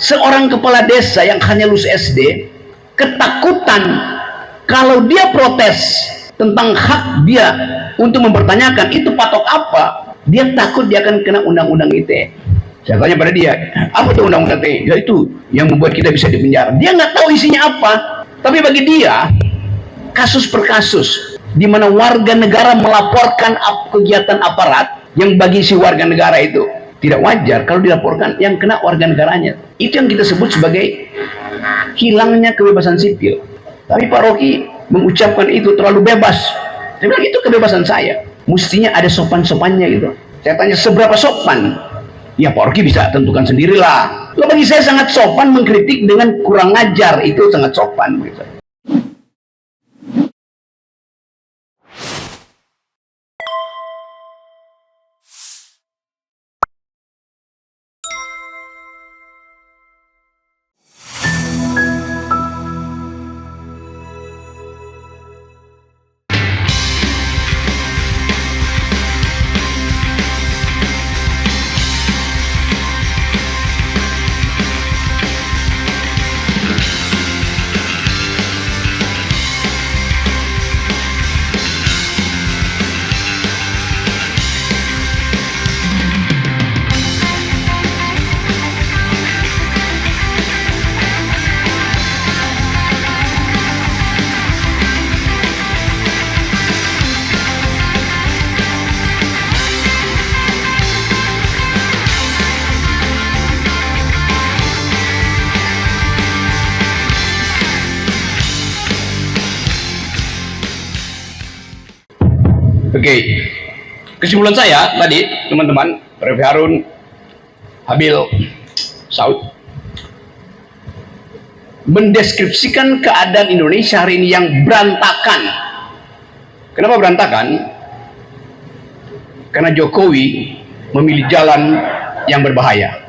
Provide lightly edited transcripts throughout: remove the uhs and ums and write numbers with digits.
seorang kepala desa yang hanya lulus SD ketakutan kalau dia protes tentang hak dia untuk mempertanyakan itu patok apa, dia takut dia akan kena undang-undang ITE. Saya tanya pada dia, apa tuh undang-undang ITE? Ya itu yang membuat kita bisa dipenjara. Dia nggak tahu isinya apa, tapi bagi dia kasus per kasus di mana warga negara melaporkan kegiatan aparat yang bagi si warga negara itu tidak wajar kalau dilaporkan, yang kena warga negaranya. Itu yang kita sebut sebagai hilangnya kebebasan sipil. Tapi Pak Rocky mengucapkan itu terlalu bebas. Saya bilang itu kebebasan saya, mestinya ada sopan-sopannya gitu. Saya tanya seberapa sopan? Ya Pak Rocky bisa tentukan sendirilah. Loh, bagi saya sangat sopan mengkritik dengan kurang ajar, itu sangat sopan gitu. Oke, kesimpulan saya tadi, teman-teman, Refli Harun, Habil, Saud, mendeskripsikan keadaan Indonesia hari ini yang berantakan. Kenapa berantakan? Karena Jokowi memilih jalan yang berbahaya.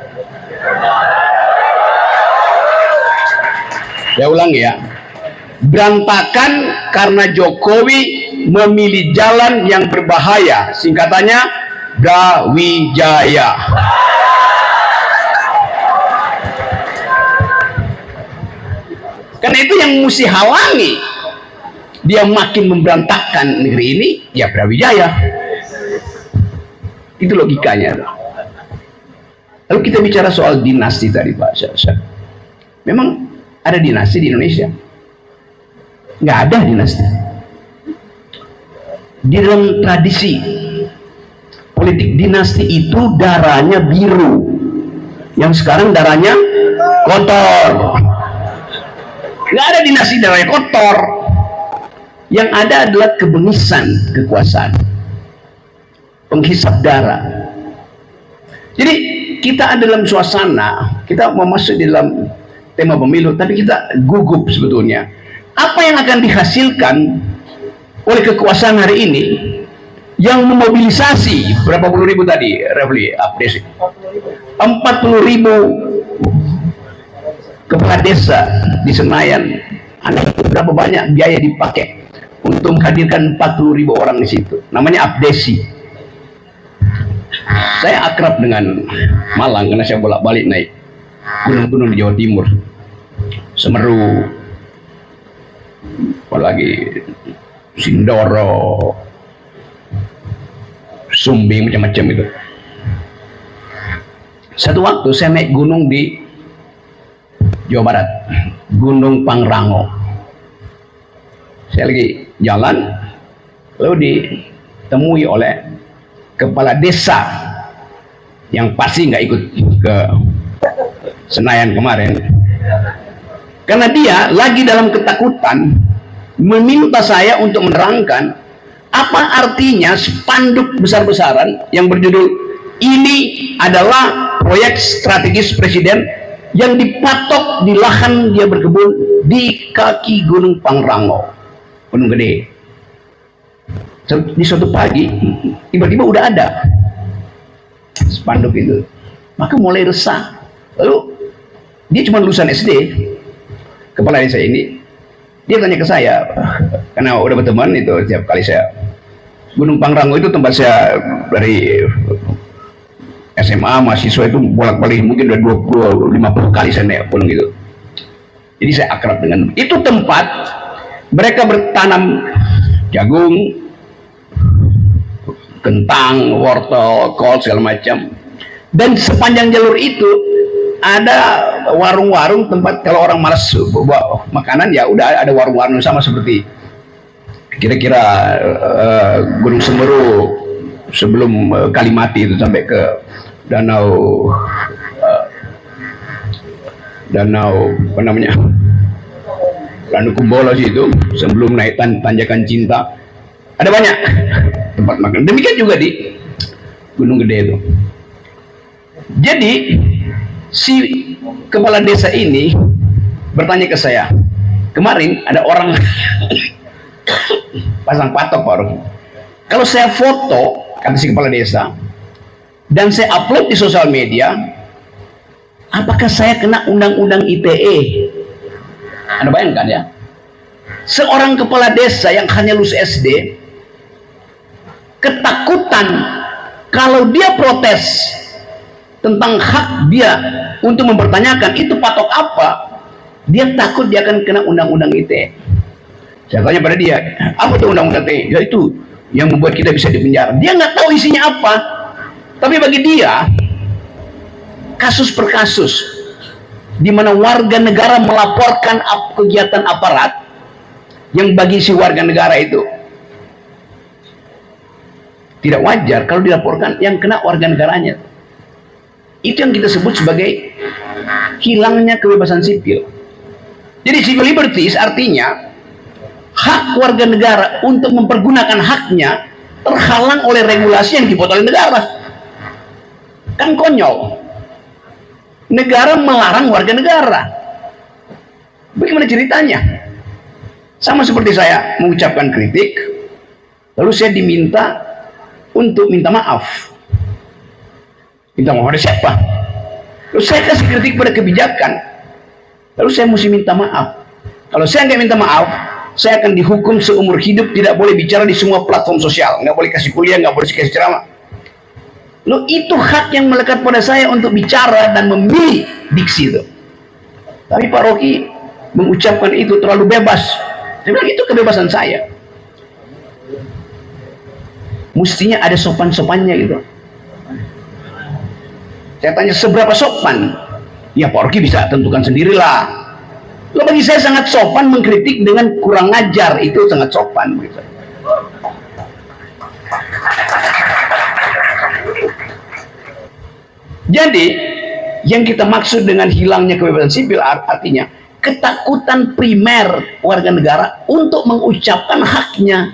Saya ulang ya, berantakan karena Jokowi memilih jalan yang berbahaya. Singkatannya Brawijaya. Karena itu yang mesti halangi dia makin memberantakkan negeri ini, ya Brawijaya. Itu logikanya. Lalu kita bicara soal dinasti tadi Pak Syah. Memang ada dinasti di Indonesia? Nggak ada dinasti. Di dalam tradisi politik, dinasti itu darahnya biru, yang sekarang darahnya kotor. Nggak ada dinasti darahnya kotor. Yang ada adalah kebengisan kekuasaan, penghisap darah. Jadi kita ada dalam suasana, kita mau masuk di dalam tema pemilu, tapi kita gugup sebetulnya. Apa yang akan dihasilkan oleh kekuasaan hari ini yang memobilisasi berapa puluh ribu tadi, Refli, update 40.000 kepala desa di Senayan. Berapa banyak biaya dipakai untuk menghadirkan 40.000 orang di situ? Namanya abdesi. Saya akrab dengan Malang karena saya bolak-balik naik gunung-gunung di Jawa Timur, Semeru, apalagi Sindoro, Sumbing, macam-macam itu. Satu waktu saya naik gunung di Jawa Barat, Gunung Pangrango. Saya lagi jalan, lalu ditemui oleh kepala desa yang pasti nggak ikut ke Senayan kemarin, karena dia lagi dalam ketakutan meminta saya untuk menerangkan apa artinya spanduk besar-besaran yang berjudul "Ini adalah proyek strategis presiden" yang dipatok di lahan dia berkebun di kaki Gunung Pangrango, Gunung Gede. Di suatu pagi tiba-tiba udah ada spanduk itu, maka mulai resah. Lalu dia cuma lulusan SD, kepala desa ini. Dia tanya ke saya, karena udah berteman itu, tiap kali saya Gunung Pangrango itu tempat saya dari SMA mahasiswa itu bolak-balik mungkin udah 20-50 kali saya pulang gitu. Jadi saya akrab dengan itu. Tempat mereka bertanam jagung, kentang, wortel, kol, segala macam. Dan sepanjang jalur itu ada warung-warung tempat kalau orang malas bawa makanan, ya udah ada warung-warung sama seperti kira-kira Gunung Semeru sebelum Kalimati itu sampai ke danau apa namanya, Danau Kumbolo itu sebelum naik tanjakan Cinta, ada banyak tempat makan. Demikian juga di Gunung Gede itu. Jadi si kepala desa ini bertanya ke saya, kemarin ada orang pasang patok Pak Rocky, kalau saya foto, kata si kepala desa, dan saya upload di sosial media, apakah saya kena undang-undang ITE? Anda bayangkan ya, seorang kepala desa yang hanya lulus SD ketakutan kalau dia protes tentang hak dia untuk mempertanyakan itu patok apa, dia takut dia akan kena undang-undang ITE. Saya tanya pada dia, apa itu undang-undang ITE? Ya itu yang membuat kita bisa dipenjara. Dia nggak tahu isinya apa, tapi bagi dia kasus per kasus di mana warga negara melaporkan kegiatan aparat yang bagi si warga negara itu tidak wajar kalau dilaporkan, yang kena warga negaranya. Itu yang kita sebut sebagai hilangnya kebebasan sipil. Jadi civil liberties artinya hak warga negara untuk mempergunakan haknya terhalang oleh regulasi yang dibuat oleh negara. Kan konyol, negara melarang warga negara. Bagaimana ceritanya? Sama seperti saya mengucapkan kritik, lalu saya diminta untuk minta maaf. Minta maaf pada siapa? Lalu saya kasih kritik pada kebijakan, lalu saya mesti minta maaf. Kalau saya nggak minta maaf, saya akan dihukum seumur hidup, tidak boleh bicara di semua platform sosial, nggak boleh kasih kuliah, nggak boleh kasih ceramah. Loh, itu hak yang melekat pada saya untuk bicara dan memilih diksi itu. Tapi Pak Rocky mengucapkan itu terlalu bebas. Saya bilang, itu kebebasan saya. Mestinya ada sopan-sopannya gitu. Saya tanya, seberapa sopan? Ya Pak Rocky bisa tentukan sendirilah. Loh, bagi saya sangat sopan mengkritik dengan kurang ajar, itu sangat sopan gitu. Jadi yang kita maksud dengan hilangnya kebebasan sipil artinya ketakutan primer warga negara untuk mengucapkan haknya.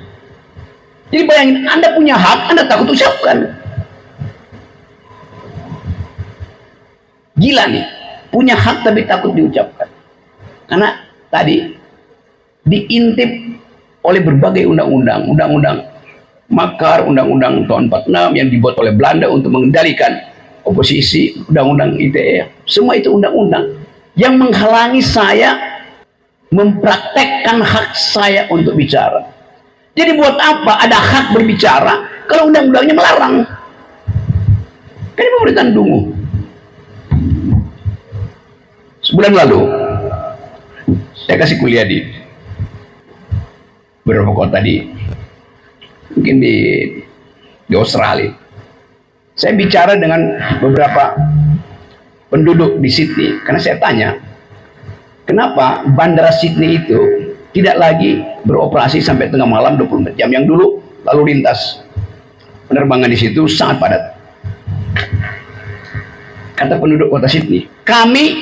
Jadi bayangin, Anda punya hak, Anda takut ucapkan. Gila nih, punya hak tapi takut diucapkan. Karena tadi diintip oleh berbagai undang-undang, undang-undang makar, undang-undang tahun 46 yang dibuat oleh Belanda untuk mengendalikan oposisi, undang-undang ITE, semua itu undang-undang yang menghalangi saya mempraktekkan hak saya untuk bicara. Jadi buat apa ada hak berbicara kalau undang-undangnya melarang? Kan ini pemerintahan dungu. Sebulan lalu saya kasih kuliah di beberapa kota mungkin di Australia. Saya bicara dengan beberapa penduduk di Sydney, karena saya tanya, kenapa bandara Sydney itu tidak lagi beroperasi sampai tengah malam 24 jam, yang dulu lalu lintas penerbangan di situ sangat padat. Kata penduduk kota Sydney, kami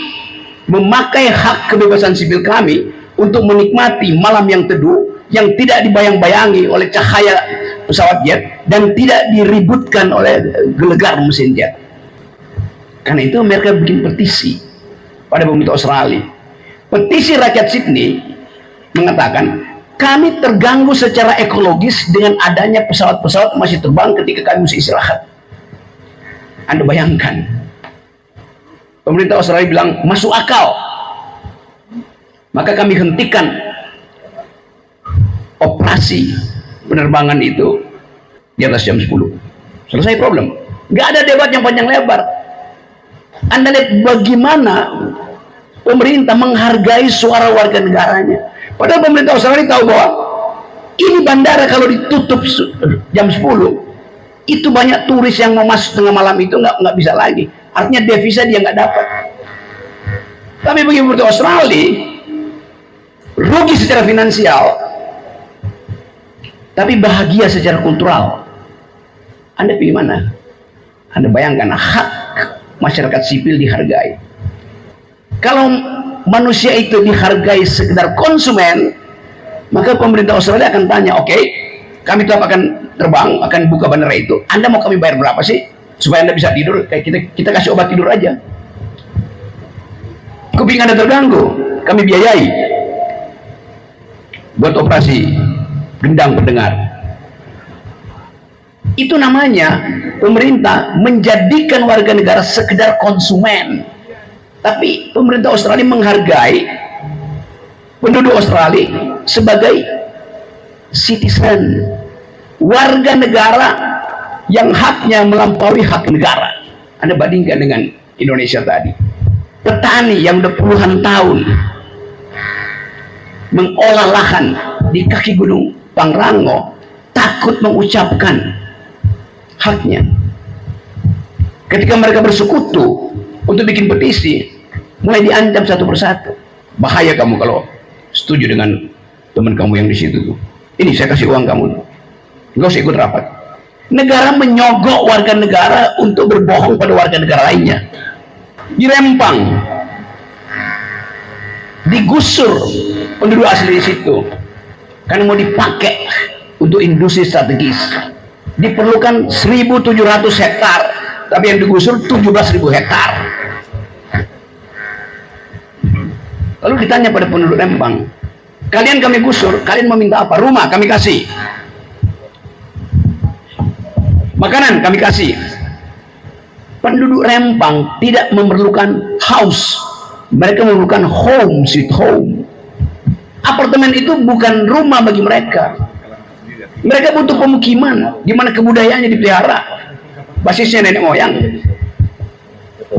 memakai hak kebebasan sipil kami untuk menikmati malam yang teduh, yang tidak dibayang-bayangi oleh cahaya pesawat jet dan tidak diributkan oleh gelegar mesin jet. Karena itu mereka bikin petisi pada pemerintah Australia. Petisi rakyat Sydney mengatakan, kami terganggu secara ekologis dengan adanya pesawat-pesawat masih terbang ketika kami mesti istirahat. Anda bayangkan, pemerintah Australia bilang masuk akal, maka kami hentikan operasi penerbangan itu di atas jam 10. Selesai problem. Nggak ada debat yang panjang lebar. Anda lihat bagaimana pemerintah menghargai suara warga negaranya. Padahal pemerintah Australia tahu bahwa ini bandara kalau ditutup jam 10, itu banyak turis yang mau masuk tengah malam itu nggak bisa lagi. Artinya devisa dia nggak dapat. Tapi bagi pemerintah Australia rugi secara finansial, tapi bahagia secara kultural. Anda pilih mana? Anda bayangkan, hak masyarakat sipil dihargai. Kalau manusia itu dihargai sekedar konsumen, maka pemerintah Australia akan tanya, oke, kami tetap akan terbang, akan buka bandara itu. Anda mau kami bayar berapa sih supaya Anda bisa tidur? Kayak kita kasih obat tidur aja. Kuping Anda terganggu, kami biayai buat operasi gendang pendengar. Itu namanya pemerintah menjadikan warga negara sekedar konsumen. Tapi pemerintah Australia menghargai penduduk Australia sebagai citizen, warga negara yang haknya melampaui hak negara. Anda bandingkan dengan Indonesia tadi, petani yang udah puluhan tahun mengolah lahan di kaki Gunung Pangrango takut mengucapkan haknya. Ketika mereka bersekutu untuk bikin petisi, mulai diancam satu persatu. Bahaya kamu kalau setuju dengan teman kamu yang di situ tuh. Ini saya kasih uang kamu, nggak usah ikut rapat. Negara menyogok warga negara untuk berbohong pada warga negara lainnya. Di Rempang digusur penduduk asli di situ karena mau dipakai untuk industri strategis. Diperlukan 1.700 hektar, tapi yang digusur 17.000 hektar. Lalu ditanya pada penduduk Rempang, kalian kami gusur, kalian meminta apa? Rumah kami kasih, makanan kami kasih. Penduduk Rempang tidak memerlukan house, mereka memerlukan home, sweet home. Apartemen itu bukan rumah bagi mereka. Mereka butuh pemukiman di mana kebudayaannya dipelihara, basisnya nenek moyang.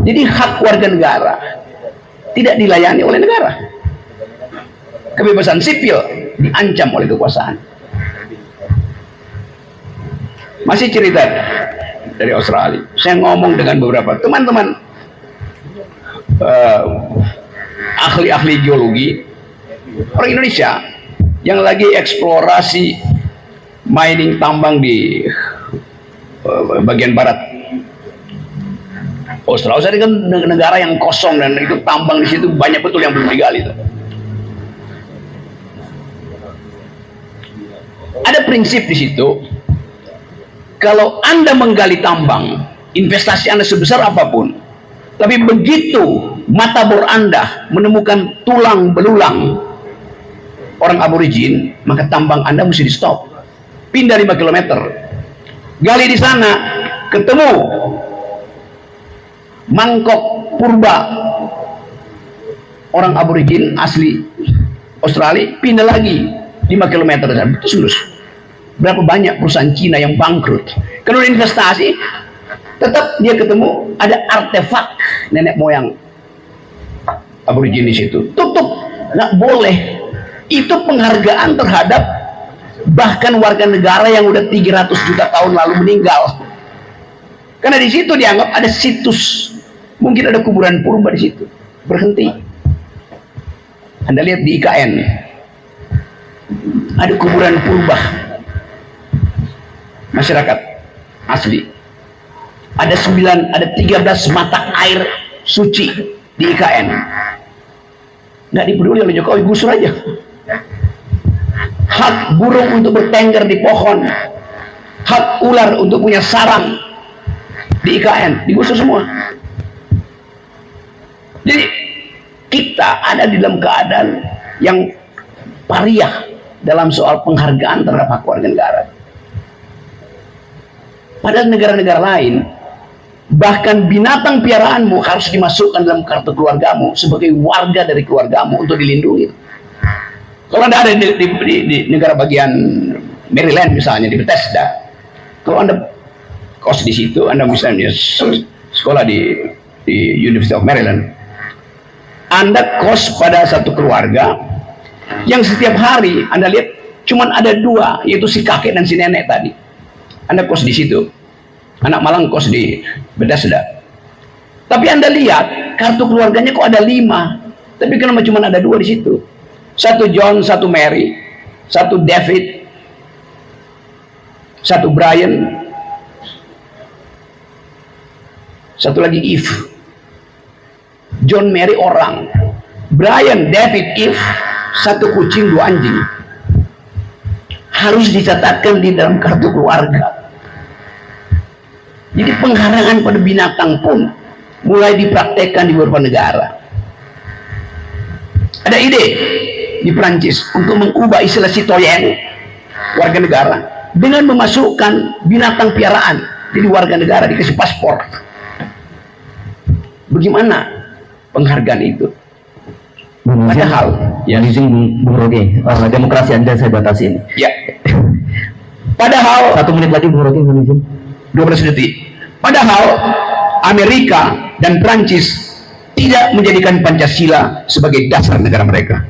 Jadi hak warga negara tidak dilayani oleh negara. Kebebasan sipil diancam oleh kekuasaan. Masih cerita dari Australia. Saya ngomong dengan beberapa teman-teman ahli-ahli geologi orang Indonesia yang lagi eksplorasi mining tambang di bagian barat Australia. Kan negara yang kosong dan itu tambang di situ banyak betul yang belum digali itu. Ada prinsip di situ. Kalau Anda menggali tambang, investasi Anda sebesar apapun, tapi begitu mata bor Anda menemukan tulang belulang orang aborigin, maka tambang Anda mesti di stop. Pindah 5 km, gali di sana, ketemu mangkok purba orang aborigin asli Australia, pindah lagi 5 km. Terus berapa banyak perusahaan Cina yang bangkrut karena investasi, tetap dia ketemu ada artefak nenek moyang aborigin di situ. Tutup, nggak boleh. Itu penghargaan terhadap bahkan warga negara yang udah 300 juta tahun lalu meninggal. Karena di situ dianggap ada situs, mungkin ada kuburan purba di situ. Berhenti. Anda lihat di IKN, ada kuburan purba masyarakat asli. Ada 13 mata air suci di IKN. Nggak dipeduli oleh Jokowi, gusur aja. Hak burung untuk bertengger di pohon, hak ular untuk punya sarang di IKN digusur semua. Jadi kita ada di dalam keadaan yang pariah dalam soal penghargaan terhadap hak warga negara. Padahal negara-negara lain, bahkan binatang piaraanmu harus dimasukkan dalam kartu keluargamu sebagai warga dari keluargamu untuk dilindungi. Kalau Anda ada di negara bagian Maryland misalnya, di Bethesda, kalau Anda kos di situ, Anda misalnya sekolah di University of Maryland, Anda kos pada satu keluarga yang setiap hari Anda lihat cuman ada dua, yaitu si kakek dan si nenek tadi. Anda kos di situ. Anak Malang kos di Bethesda. Tapi Anda lihat kartu keluarganya kok ada 5, tapi kenapa cuma ada 2 di situ? Satu John, satu Mary, satu David, satu Brian, satu lagi Eve. John, Mary orang, Brian, David, Eve, satu kucing, 2 anjing. Harus dicatatkan di dalam kartu keluarga. Jadi pengharangan pada binatang pun mulai dipraktekkan di beberapa negara. Ada ide di Prancis untuk mengubah istilah citoyen, warga negara, dengan memasukkan binatang piaraan jadi warga negara, dikasih paspor. Bagaimana penghargaan itu? Padahal yang izin Bung Rogi, demokrasi Anda saya batasi ini. Ya. Padahal 1 menit lagi Bung Rogi, izin 12 detik. Padahal Amerika dan Prancis tidak menjadikan Pancasila sebagai dasar negara mereka.